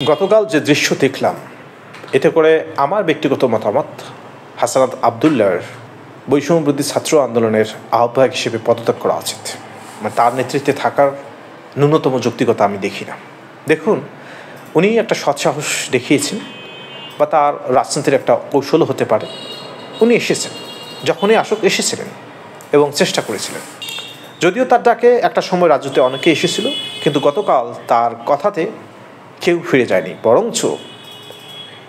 গতকাল যে দৃশ্য দেখলাম এতে করে আমার ব্যক্তিগত মতামত হাসানাত আবদুল্লাহর বৈষম্যবিরোধী ছাত্র আন্দোলনের আহ্বায়ক হিসেবে পদত্যাগ করা উচিত। মানে তার নেতৃত্বে থাকার ন্যূনতম যৌক্তিকতা আমি দেখি না। দেখুন, উনি একটা সৎসাহস দেখিয়েছেন বা তার রাজনীতির একটা কৌশল হতে পারে। উনি এসেছেন, যখনই আসুক এসেছিলেন এবং চেষ্টা করেছিলেন। যদিও তার ডাকে একটা সময় রাজনীতিতে অনেকে এসেছিল, কিন্তু গতকাল তার কথাতে কেউ ফিরে যায়নি। বরঞ্চ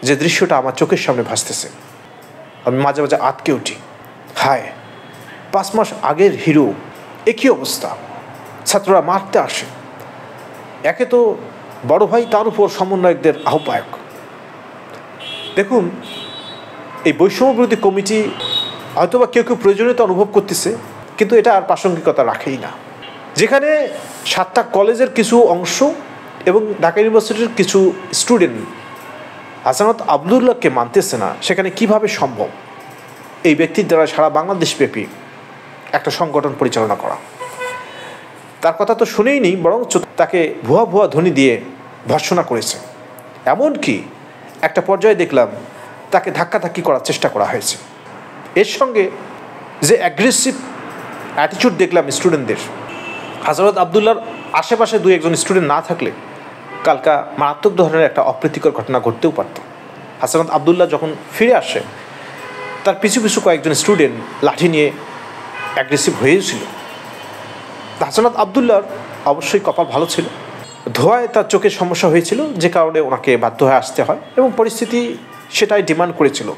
যে দৃশ্যটা আমার চোখের সামনে ভাসতেছে, আমি মাঝে মাঝে আটকে উঠি। হায়, 5 মাস আগের হিরো একই অবস্থা, ছাত্ররা মারতে আসে। একে তো বড় ভাই, তার উপর সমন্বয়কদের আহ্বায়ক। দেখুন, এই বৈষম্যবিরোধী কমিটি হয়তোবা কেউ কেউ প্রয়োজনীয়তা অনুভব করতেছে, কিন্তু এটা আর প্রাসঙ্গিকতা রাখেই না। যেখানে 7টা কলেজের কিছু অংশ এবং ঢাকা ইউনিভার্সিটির কিছু স্টুডেন্ট হাসানাত আবদুল্লাহকে মানতেছে না, সেখানে কিভাবে সম্ভব এই ব্যক্তির দ্বারা সারা বাংলাদেশব্যাপী একটা সংগঠন পরিচালনা করা? তার কথা তো শুনেই নেই, বরং তাকে ভুয়া ভুয়া ধ্বনি দিয়ে ভর্ৎসনা করেছে। এমনকি একটা পর্যায়ে দেখলাম তাকে ধাক্কাধাক্কি করার চেষ্টা করা হয়েছে। এর সঙ্গে যে অ্যাগ্রেসিভ অ্যাটিটিউড দেখলাম স্টুডেন্টদের, হাসানাত আবদুল্লাহর আশেপাশে 2-1 স্টুডেন্ট না থাকলে কালকা মারাত্মক ধরনের একটা অপ্রীতিকর ঘটনা ঘটতেও পারত। হাসানাত আবদুল্লাহ যখন ফিরে আসে, তার পিছু পিছু কয়েকজন স্টুডেন্ট লাঠি নিয়ে অ্যাগ্রেসিভ হয়েছিল। হাসানাত আবদুল্লাহর অবশ্যই কপাল ভালো ছিল, ধোঁয়ায় তার চোখের সমস্যা হয়েছিল, যে কারণে ওনাকে বাধ্য হয়ে আসতে হয় এবং পরিস্থিতি সেটাই ডিমান্ড করেছিল,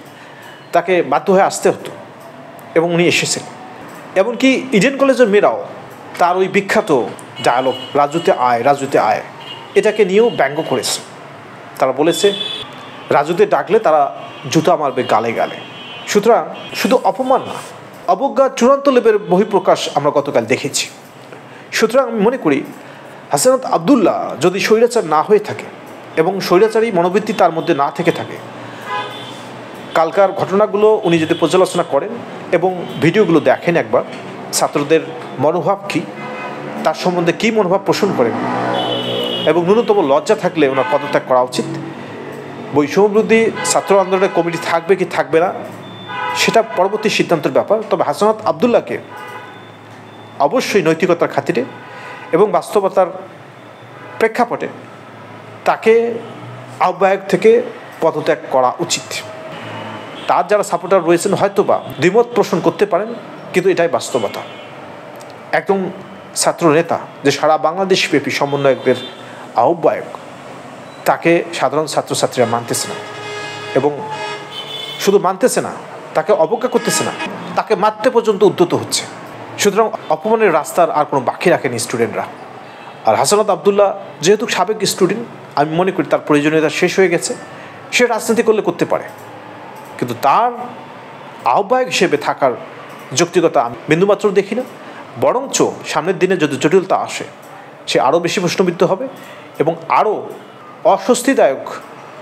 তাকে বাধ্য হয়ে আসতে হতো এবং উনি এসেছিলেন। এমনকি ইডেন কলেজের মেয়েরাও তার ওই বিখ্যাত ডায়ালগ রাজুতে আয় রাজুতে আয় এটাকে নিয়েও ব্যঙ্গ করেছে। তারা বলেছে রাজুতে ডাকলে তারা জুতা মারবে গালে গালে। সুতরাং শুধু অপমান না, অবজ্ঞার চূড়ান্ত লেভেলের বহিঃপ্রকাশ আমরা গতকাল দেখেছি। সুতরাং আমি মনে করি হাসানাত আবদুল্লাহ যদি স্বৈরাচার না হয়ে থাকে এবং স্বৈরাচারী মনোবৃত্তি তার মধ্যে না থেকে থাকে, কালকার ঘটনাগুলো উনি যদি পর্যালোচনা করেন এবং ভিডিওগুলো দেখেন একবার, ছাত্রদের মনোভাব কী, তার সম্বন্ধে কী মনোভাব পোষণ করেন, এবং ন্যূনতম লজ্জা থাকলে ওনার পদত্যাগ করা উচিত। বৈষম্যবিরোধী ছাত্র আন্দোলনের কমিটি থাকবে কি থাকবে না সেটা পরবর্তী সিদ্ধান্তের ব্যাপার। তবে হাসানাত আবদুল্লাহকে অবশ্যই নৈতিকতার খাতিরে এবং বাস্তবতার প্রেক্ষাপটে তাকে আহ্বায়ক থেকে পদত্যাগ করা উচিত। তার যারা সাপোর্টার রয়েছেন হয়তোবা দ্বিমত পোষণ করতে পারেন, কিন্তু এটাই বাস্তবতা। একজন ছাত্র নেতা যে সারা বাংলাদেশব্যাপী সমন্বয়কদের আহ্বায়ক, তাকে সাধারণ ছাত্রছাত্রীরা মানতেছে না, এবং শুধু মানতেছে না, তাকে অবজ্ঞা করতেছে না, তাকে মারতে পর্যন্ত উদ্যত হচ্ছে। সুতরাং অপমানের রাস্তার আর কোনো বাকি রাখেনি স্টুডেন্টরা। আর হাসানাত আবদুল্লাহ যেহেতু সাবেক স্টুডেন্ট, আমি মনে করি তার প্রয়োজনীয়তা শেষ হয়ে গেছে। সে রাজনীতি করলে করতে পারে, কিন্তু তার আহ্বায়ক হিসেবে থাকার যৌক্তিকতা আমি বিন্দুমাত্র দেখি না। বরঞ্চ সামনের দিনে যদি জটিলতা আসে, সে আরও বেশি প্রশ্নবিদ্ধ হবে এবং আরও অস্বস্তিদায়ক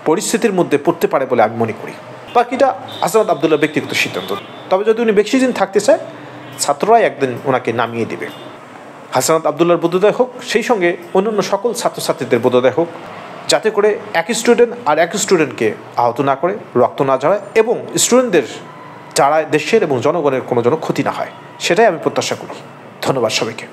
পরিস্থিতির মধ্যে পড়তে পারে বলে আমি মনে করি। বাকিটা হাসানাত আবদুল্লাহর ব্যক্তিগত সিদ্ধান্ত। তবে যদি উনি বেশি দিন থাকতে চায়, ছাত্ররাই একদিন ওনাকে নামিয়ে দেবে। হাসানাত আবদুল্লাহর বোধোদয় হোক, সেই সঙ্গে অন্যান্য সকল ছাত্রছাত্রীদের বোধোদয় হোক, যাতে করে এক স্টুডেন্ট আর এক স্টুডেন্টকে আহত না করে, রক্ত না ঝরায়, এবং স্টুডেন্টদের যারা দেশের এবং জনগণের কোনো ক্ষতি না হয়, সেটাই আমি প্রত্যাশা করি। ধন্যবাদ সবাইকে।